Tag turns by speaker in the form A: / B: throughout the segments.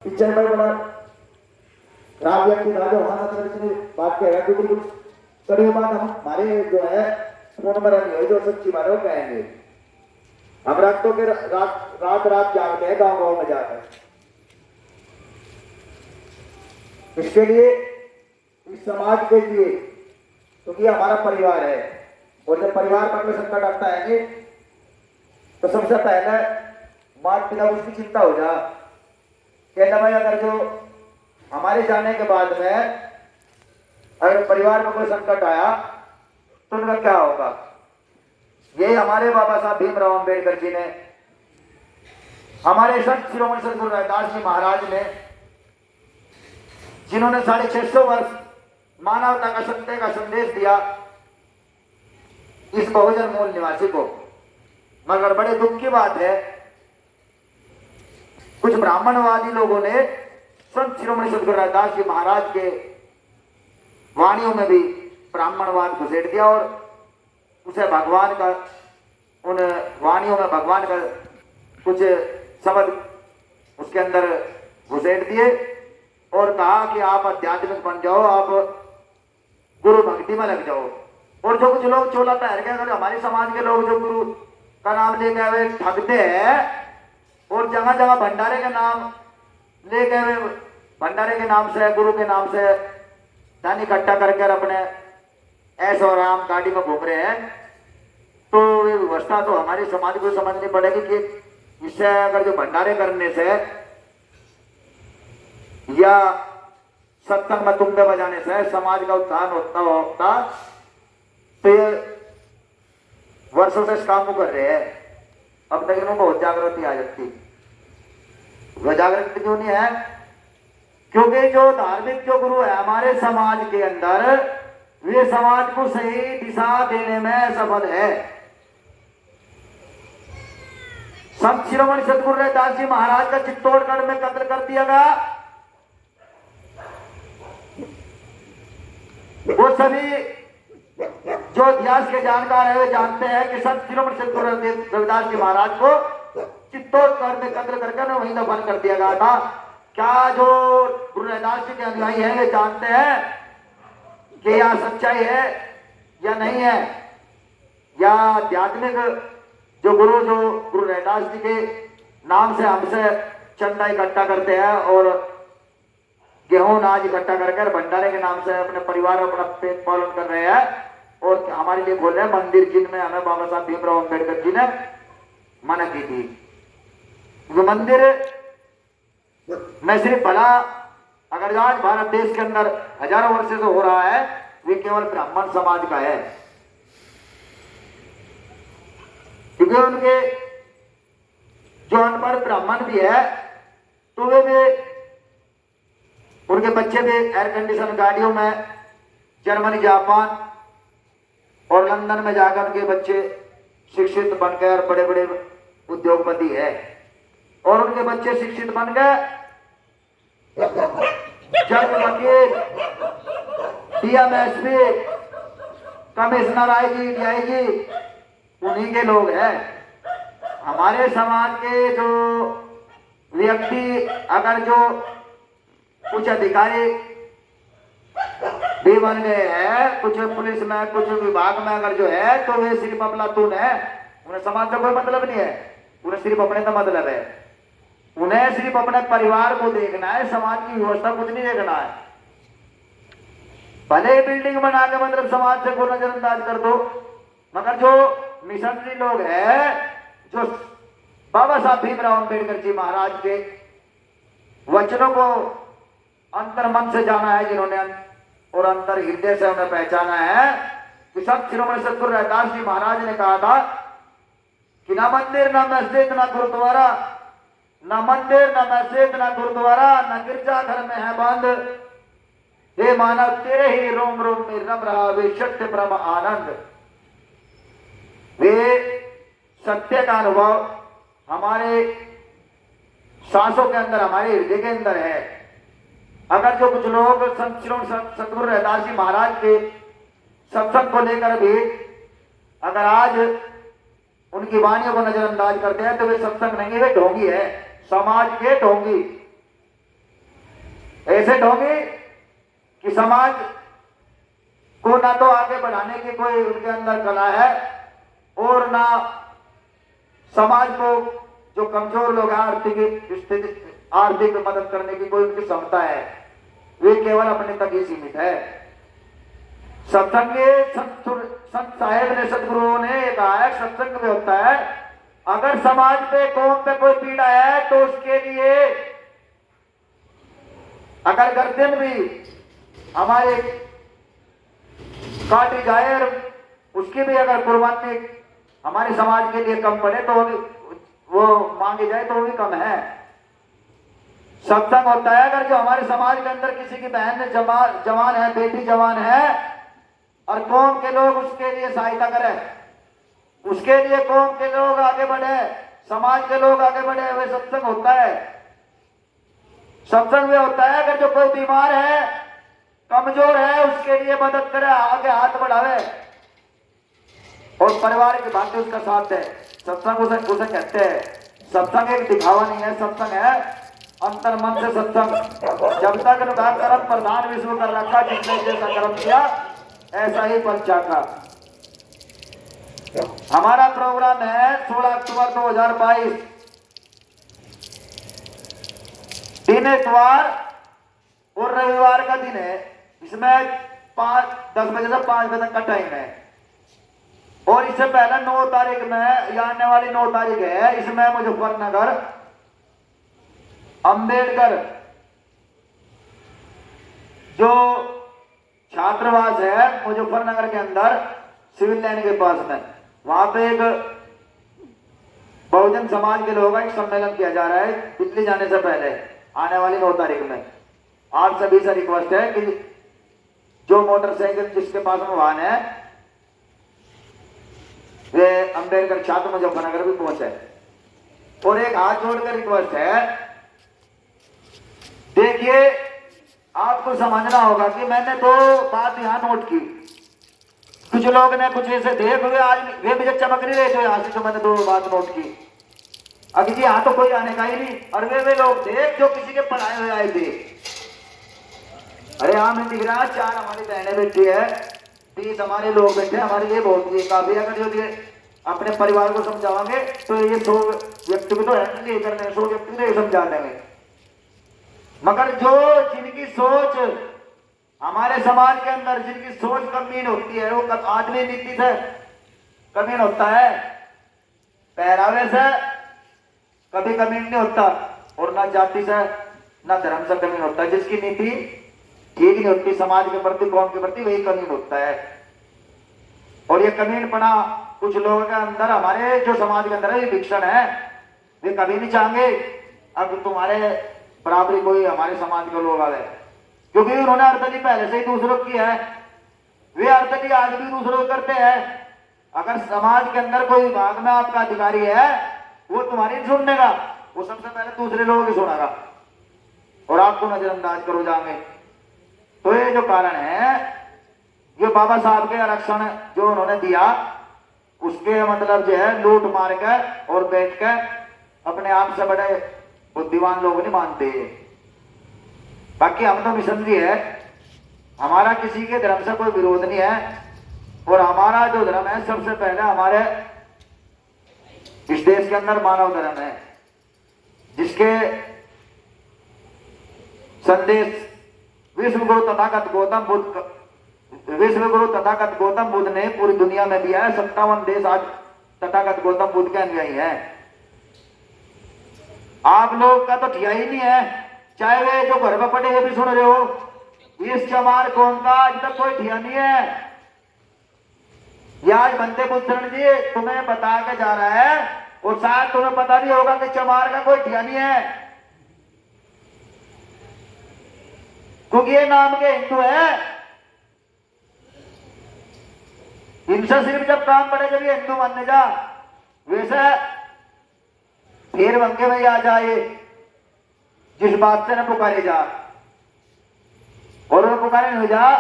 A: Picture में बड़ा राम व्यक्ति राजा वहां से बात कह रहा है बिल्कुल कड़ी बात हम हमारे जो है फोन पर नहीं है जो सच्ची बात है वो कहेंगे। हम रातों के रात रात रात जागते हैं गांव गांव में जाकर इसके लिए, इस समाज के लिए, क्योंकि तो हमारा परिवार है और जब परिवार पर कोई संकट आता है तो सबसे पहले माता पिता उसकी चिंता हो जा कहना भाई अगर जो हमारे जाने के बाद में अगर परिवार में कोई संकट आया तो उनका क्या होगा। ये हमारे बाबा साहब भीमराव अंबेडकर जी ने, हमारे संत शिरोमणि सदगुरु रविदास जी महाराज ने, जिन्होंने 650 वर्ष मानवता का सत्य का संदेश दिया इस बहुजन मूल निवासी को। मगर बड़े दुख की बात है कुछ ब्राह्मणवादी लोगों ने संत शिरोमणि सदगुरु रविदास जी महाराज के वाणियों में भी ब्राह्मणवाद घुसेड़ दिया और उसे भगवान का, उन वाणियों में भगवान का कुछ शब्द उसके अंदर घुसेड़ दिए और कहा कि आप आध्यात्मिक बन जाओ, आप गुरु भक्ति में लग जाओ। और जो कुछ लोग चोला पहन के अगर हमारे समाज के लोग जो गुरु का नाम लेके हुए ठगते हैं और जगह जगह भंडारे के नाम लेके हुए, भंडारे के नाम से, गुरु के नाम से धन इकट्ठा करके अपने ऐश और आराम गाड़ी में घूम रहे हैं, तो ये व्यवस्था तो हमारे समाज को समझनी पड़ेगी कि इससे अगर जो भंडारे करने से या सत्संग में तुंबे बजाने से समाज का उत्थान होता तो ये वर्षों से इस काम को कर रहे हैं। अब तक इनको बहुत जागृति आ जाती, वह जागृति क्यों नहीं है? क्योंकि जो धार्मिक जो गुरु है हमारे समाज के अंदर वे समाज को सही दिशा देने में सफल है। संत शिरोमणि सदगुरु रविदास जी महाराज का चित्तौड़गढ़ में कत्ल कर दिया गया। वो सभी जो इतिहास के जानकार है वे जानते हैं कि संत शिरोमणि सदगुरु रविदास जी महाराज को चित्तौड़गढ़ में कत्ल करके वहीं दफन कर दिया गया था। क्या जो गुरु रविदास जी के अनुयायी है वे जानते हैं कि यह सच्चाई है या नहीं है, या आध्यात्मिक जो गुरु रविदास जी के नाम से हमसे चंदा इकट्ठा करते हैं और गेहूं अनाज इकट्ठा करके भंडारे के नाम से अपने परिवार अपना पेट पालन कर रहे हैं और हमारे लिए बोल रहे हैं मंदिर जिनमें हमें बाबा साहब भीमराव अंबेडकर जी ने मना की थी। वो मंदिर में सिर्फ भला अगर आज भारत देश के अंदर हजारों वर्ष से हो रहा है वे केवल ब्राह्मण समाज का है, क्योंकि उनके जो अनपढ़ ब्राह्मण भी है तो वे भी, उनके बच्चे भी एयर कंडीशन गाड़ियों में जर्मनी, जापान और लंदन में जाकर उनके बच्चे शिक्षित बनकर बड़े बड़े उद्योगपति है और उनके बच्चे शिक्षित बन गए जज, वकील, डीएमएसपी, कमिश्नर, आईजी, डीआईजी उन्हीं के लोग हैं। हमारे समाज के जो व्यक्ति अगर जो कुछ अधिकारी भी बन गए हैं, कुछ पुलिस में, कुछ विभाग में अगर जो है तो वे सिर्फ अफलातून है, उन्हें समाज से कोई मतलब नहीं है, उन्हें सिर्फ अपने का मतलब है, उन्हें सिर्फ अपने परिवार को देखना है, समाज की व्यवस्था कुछ नहीं देखना है। भले ही बिल्डिंग बना के मतलब समाज से को नजरअंदाज कर दो, मगर जो मिशनरी लोग हैं, जो बाबा साहब भीमराव अंबेडकर जी महाराज के वचनों को अंतर मन से जाना है जिन्होंने और अंतर हृदय से उन्हें पहचाना है कि संत शिरोमणि सदगुरु रविदास जी महाराज ने कहा था कि ना मंदिर, ना मस्जिद, ना गुरुद्वारा, ना मंदिर, ना मस्जिद, ना गुरुद्वारा, ना गिरजा घर में है बंद, हे मानव तेरे ही रोम रोम में रम रहा वे सत्य ब्रह्म आनंद। वे सत्य का अनुभव हमारे सांसों के अंदर, हमारे हृदय के अंदर है। अगर जो कुछ लोग संत सदगुरु रविदास जी महाराज के सत्संग को लेकर भी अगर आज उनकी वाणियों को नजरअंदाज करते हैं तो वे सत्संग नहीं, वे ढोंगी है, समाज के ढोंगी। ऐसे ढोंगी कि समाज को ना तो आगे बढ़ाने की कोई उनके अंदर कला है और ना समाज को जो कमजोर लोग हैं आर्थिक स्थिति आर्थिक मदद करने की कोई उनकी क्षमता है। वे केवल अपने तक ही सीमित है। सत्संग संत साहेब ने सदगुरुओं ने कहा है सत्संग में होता है अगर समाज पे कौम पे कोई पीड़ा है तो उसके लिए अगर गर्दन भी हमारे काटी जाए और उसकी भी अगर कुर्बानी हमारे समाज के लिए कम पड़े तो वो मांगी जाए तो वो भी कम है। सत्संग होता है अगर जो हमारे समाज के अंदर किसी की बहन जवान है, बेटी जवान है और कौम के लोग उसके लिए सहायता करें, उसके लिए कौम के लोग आगे बढ़े, समाज के लोग आगे बढ़े, वे सत्संग होता है। सत्संग में होता है अगर जो कोई बीमार है, कमजोर है, उसके लिए मदद करे, आगे हाथ बढ़ावे और परिवार की भांति उसका साथ दे। सत्संग उसे कहते हैं। सत्संग एक दिखावा नहीं है, सत्संग है अंतर मन से सत्संग। जब तक उनका कर्म प्रधान विष्णु कर रखा, जिसने जैसा कर्म किया ऐसा ही फल चाखा। हमारा प्रोग्राम है 16 अक्टूबर 2022 दिन इतवार और रविवार का दिन है। इसमें 10 बजे से 5 बजे तक का टाइम है और इससे पहले 9 तारीख में या आने वाली 9 तारीख है, इसमें मुजफ्फरनगर अंबेडकर जो छात्रावास है मुजफ्फरनगर के अंदर सिविल लाइन के पास में, वहां पे एक बहुजन समाज के लोगों का एक सम्मेलन किया जा रहा है दिल्ली जाने से पहले आने वाली 9 तारीख में। आप सभी से रिक्वेस्ट है कि जो मोटरसाइकिल जिसके पास में वाहन है वे अंबेडकर छात्र मुजफ्फरनगर भी पहुंचे। और एक हाथ जोड़कर रिक्वेस्ट है, देखिए आपको समझना होगा कि मैंने तो बात यहां नोट की, कुछ लोग ने कुछ ऐसे देख हुए आज वे मुझे चमक नहीं रहे थे यहां से जो मैंने 2 बात नोट की। अभी जी यहां तो कोई आने का ही नहीं और वे लोग देख जो किसी के पढ़ाए हुए आए थे। अरे यहां में दिख रहा 4 हमारी बहनें बैठी है, 30 हमारे लोग बैठे, हमारे लिए बहुत ही काफी। अगर जो अपने परिवार को समझावांगे तो ये 100 व्यक्ति को तो हैंडल नहीं करने, 100 व्यक्ति को समझा देंगे। मगर जो जिनकी सोच हमारे समाज के अंदर जिनकी सोच कमीन होती है वो आदमी नीति से कमीन होता है, पहरावे से कभी कमीन नहीं होता और ना जाति से ना धर्म से कमीन होता है। जिसकी नीति ठीक नहीं होती समाज के प्रति कौम के प्रति वही कमीन होता है। और ये कमीनपना कुछ लोगों के अंदर हमारे जो समाज के अंदर है ये भीषण है। वे कभी नहीं चाहेंगे अब तुम्हारे बराबरी कोई हमारे समाज के लोग आए, क्योंकि उन्होंने अर्दली पहले से ही दूसरों की है, वे अर्दली आज भी दूसरों करते हैं। अगर समाज के अंदर कोई विभाग में आपका अधिकारी है वो तुम्हारी नहीं सुनने का, वो सबसे पहले दूसरे लोगों की सुनेगा और आपको नजरअंदाज करो जाएंगे। तो ये जो कारण है ये बाबा साहब के आरक्षण जो उन्होंने दिया उसके मतलब जो है लूट मार कर और बैठ कर अपने आप से बड़े बुद्धिमान लोग नहीं मानते। बाकी हम तो मिशनरी है, हमारा किसी के धर्म से कोई विरोध नहीं है और हमारा जो धर्म है सबसे पहले हमारे इस देश के अंदर मानव धर्म है, जिसके संदेश विश्व गुरु तथागत गौतम बुद्ध ने पूरी दुनिया में दिया है। 57 देश आज तथागत गौतम बुद्ध के अनुयायी हैं। आप लोग का तो ठिया ही नहीं है, चाहे वे जो घर में पड़े हुए भी सुन रहे हो। इस चमार कौम का आज तक कोई ठिया नहीं है। ये आज बंदे पुत्र जी तुम्हें बता के जा रहा है और शायद तुम्हें पता नहीं होगा कि चमार का कोई ठिया नहीं है, क्योंकि ये नाम के हिंदू है। इनसे सिर्फ जब काम पड़े जब ये हिंदू मानने जा, वैसे फिर बंके में आ जाए जिस बात से न पुकारे जा और वो पुकारे नहीं जा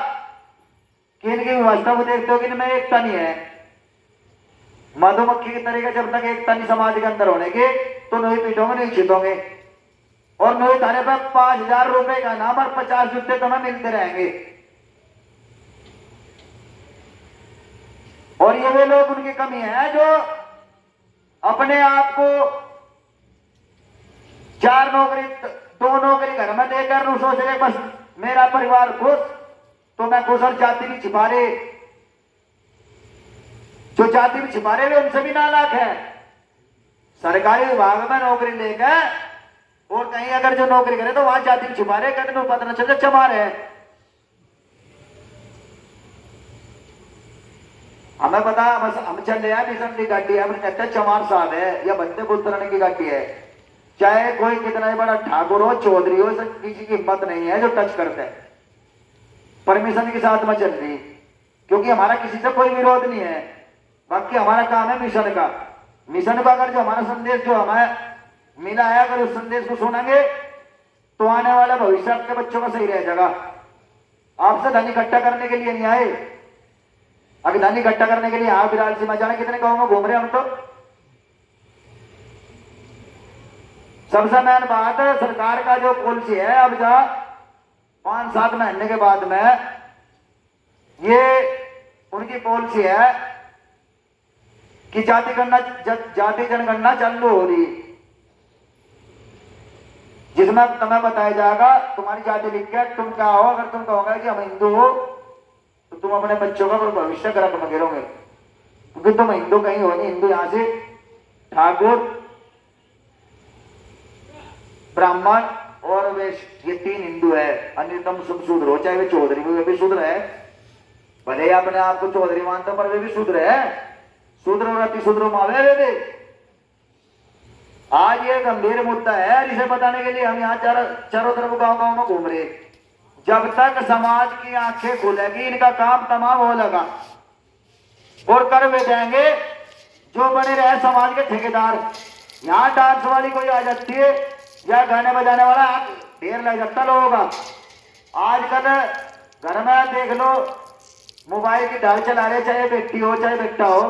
A: कि इनकी व्यवस्था को देखते हो कि इनमें एकता नहीं है। मधुमक्खी की तरीके जब तक एकता नहीं समाज के अंदर होने के तो नहीं पीटोगे नहीं छीटोगे। और नोई थाने पर 5,000 रुपए का नाम और 50 जूते तुम्हें मिलते रहेंगे। और ये वे लोग उनकी कमी है जो अपने आप को 4 नौकरी 2 नौकरी घर में देकर सोच रहे बस मेरा परिवार खुश तो मैं खुश, और जाति भी छिपा रहे, जो जाति भी छिपा रहे उनसे भी नालायक है। सरकारी विभाग में नौकरी लेकर और कहीं अगर जो नौकरी करे तो वहां जाति भी छिपा रहे, कहते पता न चलता चमा रहे। हमें पता बस हम चल रहे हैं मिशन की गाड़ी है, अपने कहते चमार साहब है या बंदे पुत्र की गाड़ी है, चाहे कोई कितना ही बड़ा ठाकुर हो चौधरी हो, किसी की हिम्मत नहीं है जो टच करते है। परमिशन के साथ में चल रही, क्योंकि हमारा किसी से कोई विरोध नहीं है, बाकी हमारा काम है मिशन का। मिशन का अगर जो हमारा संदेश जो हमें मिला है अगर उस संदेश को सुनेंगे तो आने वाला भविष्य आपके बच्चों का सही रह जाएगा। आपसे धन इकट्ठा करने के लिए नहीं आए, अगर धन इकट्ठा करने के लिए आप बिलाल सिंह जाने कितने गांव में घूम रहे हम तो। सबसे मेन बात है सरकार का जो पॉलिसी है अब जा 5-7 महीने के बाद में ये उनकी पॉलिसी है कि जाति जनगणना चालू हो रही, जिसमें तुम्हें बताया जाएगा तुम्हारी जाति लिख के तुम क्या हो। अगर तुम कहोगे कि हम हिंदू हो तो तुम अपने बच्चों का भविष्य गर्भ में गिरोगे, क्योंकि तुम हिंदू कहीं हो नहीं। हिंदू यहां से ठाकुर ब्राह्मण और वैश्य ये 3 हिंदू है, अन्य तुम सब शूद्र हो, चाहे वे चौधरी वे भी शूद्र है, भले ही अपने आप को चौधरी मानते पर वे भी शूद्र है। शूद्र और अति शूद्र मावे वे भी। आज ये गंभीर मुद्दा है, इसे बताने के लिए हम यहाँ चारों तरफ गांव में घूम रहे। जब तक समाज की आंखें खुलेगी इनका काम तमाम हो लगा और कर वे जाएंगे जो बने रहे समाज के ठेकेदार। यहाँ डांस वाली कोई आ जाती है या गाने बजाने वाला ढेर लग जाता लोगों का। आजकल घर में देख लो मोबाइल की डाल चला रहे, चाहे बेटी हो चाहे बेटा हो,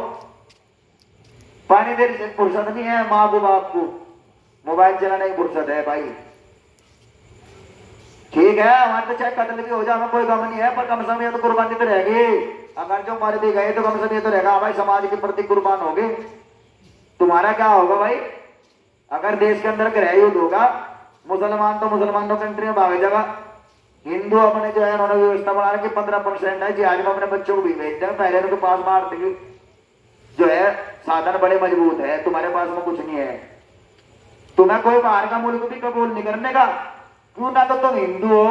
A: पानी देर से फुर्सत नहीं है माँ बाप को मोबाइल चलाने की फुर्सत है भाई। ठीक है हमारे तो चाहे कत्ल भी हो जाए हमें कोई गम नहीं है, पर कम से कम ये तो कुर्बानी तो रहेगी। अगर जो मर भी गए तो कम से कम ये तो रहेगा भाई समाज के प्रति कुर्बान हो गए। तुम्हारा क्या होगा भाई अगर देश के अंदर गृह युद्ध होगा, मुसलमान तो मुसलमानों कंट्री में भाग जाएगा, हिंदू अपने जो है उन्होंने व्यवस्था बना रखी 15% है जी आज में अपने बच्चों को भी भेजते हैं। पहले उनके पास मारते जो है साधन बड़े मजबूत है, तुम्हारे पास में कुछ नहीं है। तुम्हें कोई बाहर का मुल्क भी कबूल नहीं करने का, क्यों ना तो तुम हिंदू हो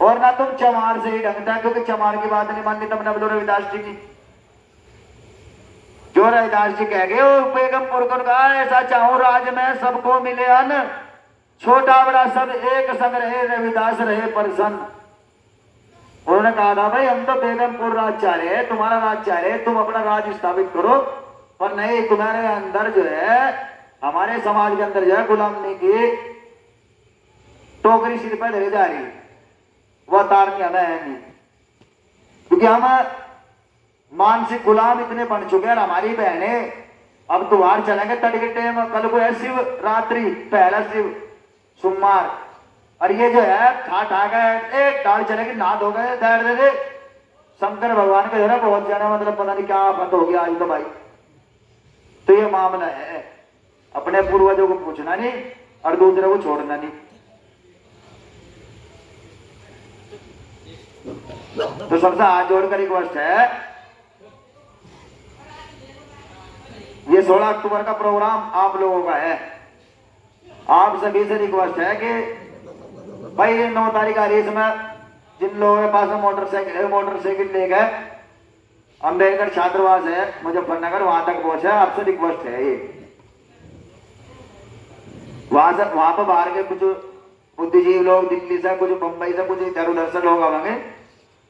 A: और ना तुम चमार से ही ढंगता है, क्योंकि चमार की बात नहीं माननी तुमने बोलो रविदास जी की। जो रविदास जी कह गए बेगमपुर को कहा ऐसा चाहूं राज में सबको मिले अन्न, छोटा बड़ा सब एक संग रहे रविदास रहे प्रसन्न। उन्होंने कहा था भाई हम तो बेगमपुर राज चाह रहे हैं, तुम्हारा राज चाह रहे हैं, तुम अपना राज स्थापित करो, पर नहीं तुम्हारे अंदर जो है हमारे समाज के अंदर जो है गुलामी की टोकरी सिर पर धरी जा रही, वह तारनी हमें है नहीं, क्योंकि हम मानसिक गुलाम इतने बन चुके हैं। हमारी बहनें अब त्योहार चलेंगे तड़ के टाइम, कल को है शिव रात्रि पहला शिव सोमवार, और ये जो है ठा गए एक डाल चलेगी नहा धो गए दैर दे दे शंकर भगवान के जरा बहुत जाना, मतलब पता नहीं क्या आफत हो गया आज तो भाई। तो ये मामला है, अपने पूर्वजों को पूछना नहीं और दूसरे को छोड़ना नहीं। तो सबसे हाथ जोड़कर रिक्वेस्ट है, ये 16 अक्टूबर का प्रोग्राम आप लोगों का है, आप सभी से रिक्वेस्ट है कि भाई 9 तारीख आ रही है, इसमें जिन लोगों के पास मोटरसाइकिल ले गए अम्बेडकर छात्रावास है मुजफ्फरनगर वहां तक पहुंचे, आपसे रिक्वेस्ट है ये वहां पर बाहर के कुछ बुद्धिजीवी लोग दिल्ली से कुछ बंबई से कुछ इधर उधर से लोग आवेंगे,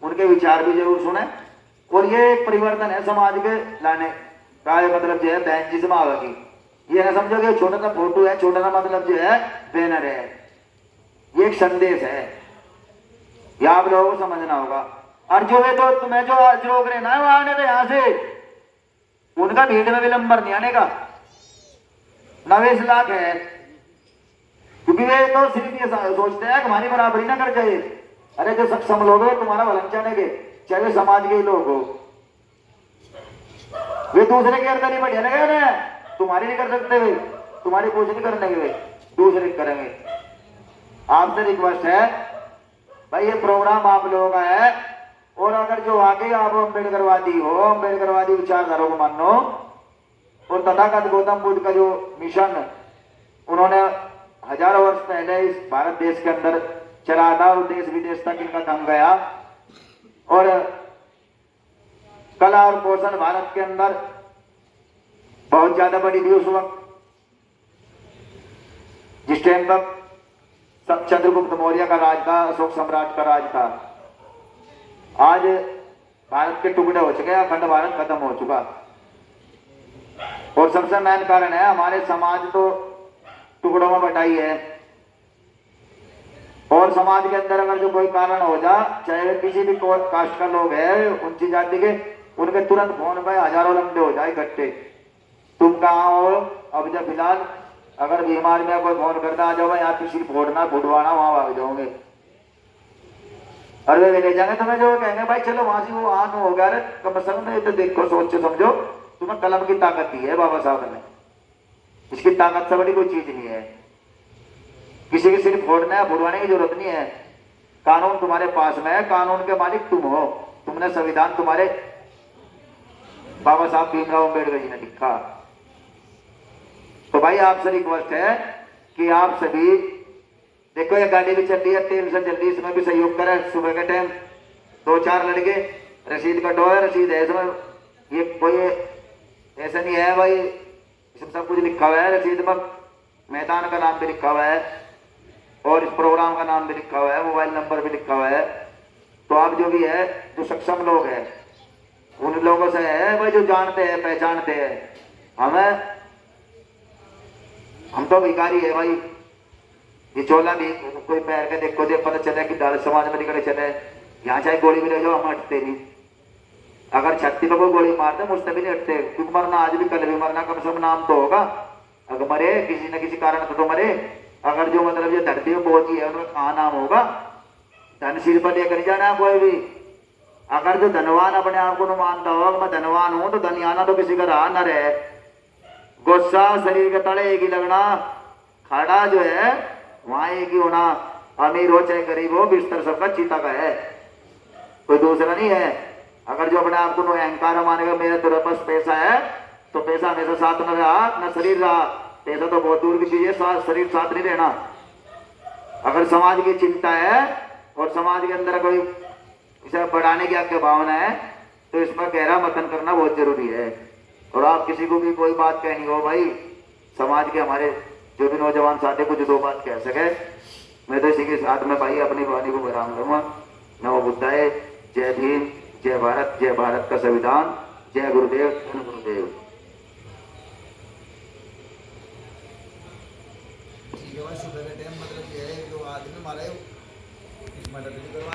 A: उनके विचार भी जरूर सुने। और ये एक परिवर्तन है समाज के लाने का, मतलब जो है बहन जी से आवेगी, ये ना समझो कि छोटा सा फोटो है, छोटा सा मतलब जो है बैनर है, ये एक संदेश है, यह आप लोगों को समझना होगा। और जो है तो तुम्हें जो रोक रहे ना वहां आने तो यहाँ से उनका भीड़ में विलंबर नहीं आने का, 90 लाख है, क्योंकि वे तो सिर्फ ये सोचते हैं कि हमारी बराबरी ना कर जाए। अरे जो सक्षम लोग हो तुम्हारा भलन चाहेंगे, चाहे वे समाज के ही लोग हो, वे दूसरे के अंदर ही बढ़िया लगे ना, तुम्हारी नहीं कर सकते, वे तुम्हारी कुछ नहीं करने के, वे दूसरे करेंगे। आपसे रिक्वेस्ट है भाई, ये प्रोग्राम आप लोगों का है, और अगर जो आगे आप अम्बेडकरवादी हो, अम्बेडकरवादी विचारधारा को मानो, और तथागत गौतम बुद्ध का जो मिशन उन्होंने हजारों वर्ष पहले इस भारत देश के अंदर चला था, और देश विदेश तक इनका दम गया, और कला और कौशल भारत के अंदर बहुत ज्यादा बड़ी थी उस वक्त, जिस टाइम तक चंद्रगुप्त मौर्य का राज था, अशोक सम्राट का राज था। आज भारत के टुकड़े हो चुके, अखंड भारत खत्म हो चुका, और सबसे मेन कारण है हमारे समाज तो टुकड़ों में बटाई है। और समाज के अंदर अगर जो कोई कारण हो जा, चाहे किसी भी कास्ट का लोग है, ऊंची जाति के, उनके तुरंत फोन पे हजारों लंबे हो जाए इकट्ठे, तुम कहाँ हो, अब जब फिलहाल अगर बीमार में कोई फोन करता आ जाओ भाई आप किसी फोड़ना फुटवाना, वहां भाग जाओगे, और वे ले जाएंगे तुम्हें, जो कहेंगे भाई चलो वहां से वो आन हो गया, कम से कम तो देखो सोच समझो, तुम्हें कलम की ताकत दी है बाबा साहब ने, इसकी ताकत से बड़ी कोई चीज नहीं है। किसी के सिर्फ फोड़ने या फुटवाने की जरूरत नहीं है, कानून तुम्हारे पास में है, कानून के मालिक तुम हो, तुमने संविधान तुम्हारे बाबा साहब भीमराव अम्बेडकर जी ने लिखा। तो भाई आपसे रिक्वेस्ट है कि आप सभी देखो, ये गाड़ी भी चल रही है, तेल से चल रही है, इसमें भी सहयोग करें। सुबह के टाइम 2-4 लड़के रसीद कटो है, रसीद है इसमें, ये कोई ऐसा नहीं है भाई, इसमें सब कुछ लिखा हुआ है, रसीद में मैदान का नाम भी लिखा हुआ है, और इस प्रोग्राम का नाम भी लिखा हुआ है, मोबाइल नंबर भी लिखा हुआ है। तो आप जो भी है, जो सक्षम लोग हैं, उन लोगों से है भाई जो जानते हैं पहचानते हैं, हम तो भिखारी है भाई, ये चोला भी कोई पैर के देखो दे पता चले कि दलित समाज में निकले चले, यहाँ चाहे गोली भी ले जाओ हम हटते नहीं, अगर छत्ती में कोई गोली मारते मुझसे भी नहीं हटते, क्योंकि मरना आज भी कल भी मरना, कम से कम नाम तो होगा, अगर मरे किसी न किसी कारण तो मरे, अगर जो मतलब ये धरती में पहुंची है उनका कहाँ नाम होगा, धन सिर पर लेकर जाना कोई भी। अगर जो धनवान अपने आप को मानता हो मैं धनवान हूं, तो धन आना तो किसी का रहा न रहे, गुस्सा शरीर के तले एक ही लगना, खड़ा जो है वहां एक ही होना, अमीर हो चाहे गरीब हो, बिस्तर सबका चीता का है, कोई दूसरा नहीं है। अगर जो अपने आप को अहंकार मानेगा मेरे तेरे पास पैसा है, तो पैसा हमेशा साथ न रहा न शरीर रहा, पैसा तो बहुत दूर की चीज है, शरीर साथ नहीं रहना। अगर समाज की चिंता है और समाज के अंदर कोई इसे बढ़ाने की आपकी भावना है, तो इस पर गहरा मंथन करना बहुत जरूरी है। और आप किसी को भी कोई बात कहनी हो भाई, समाज के हमारे जो भी नौजवान साथी को जो 2 बात कह सके, मैं तो इसी के साथ में भाई अपनी वाणी को विराम दूंगा। नमो बुद्धाय, जय भीम, जय भारत का संविधान, जय गुरुदेव, धन गुरुदेव।
B: सुबह के टाइम मतलब ये है, जो आदमी हमारे मदद भी करवा